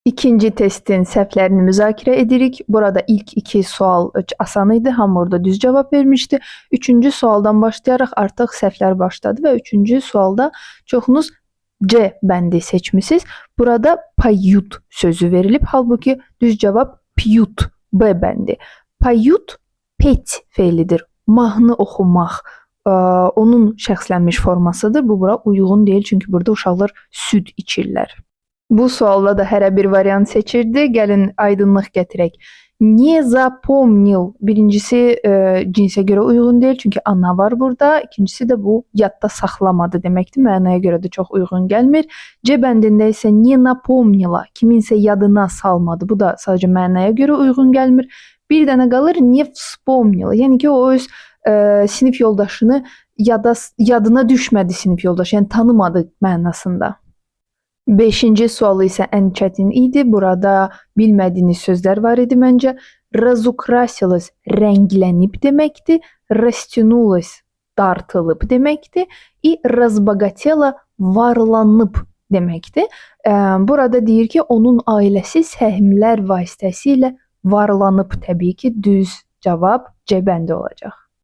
İkinci testin səhvlərini müzakirə edirik. Burada ilk iki sual asan idi. Hamı orada düz cavab vermişdi. Üçüncü sualdan başlayaraq artıq səhvlər başladı və üçüncü sualda çoxunuz C bəndi seçmisiniz. Burada payut sözü verilib. Halbuki düz cavab piyut B bəndi. Payut pet fe'lidir. Mahnı oxumaq onun şəxslənmiş formasıdır. Bu bura uyğun deyil, çünki burada uşaqlar süd içirlər. Bu sualda da hərə bir variant seçirdi. Gəlin aydınlıq gətirək. Не запомнил. Birincisi cinsə görə uyğun deyil, çünki ana var burada. İkincisi də bu yadda saxlamadı deməkdir. Mənaya görə də çox uyğun gəlmir. C bəndində isə не напомнила. Kiminsə yadına salmadı. Bu da sadəcə mənaya görə uyğun gəlmir. Bir dənə qalır не вспомнила. Yəni ki, o öz sinif yoldaşını yadına düşmədi sinif yoldaşı. Yəni tanımadı mənasında. Beşinci sualı isə ən çətin idi. Burada bilmədiyiniz sözlər var idi məncə. Разукрасилась rənglənib deməkdir. Растянулась dartılıb deməkdir. И разбогатела varlanıb deməkdir. Burada deyir ki, onun ailəsi səhmlər vasitəsilə varlanıb. Təbii ki, düz cavab C bəndi olacaq.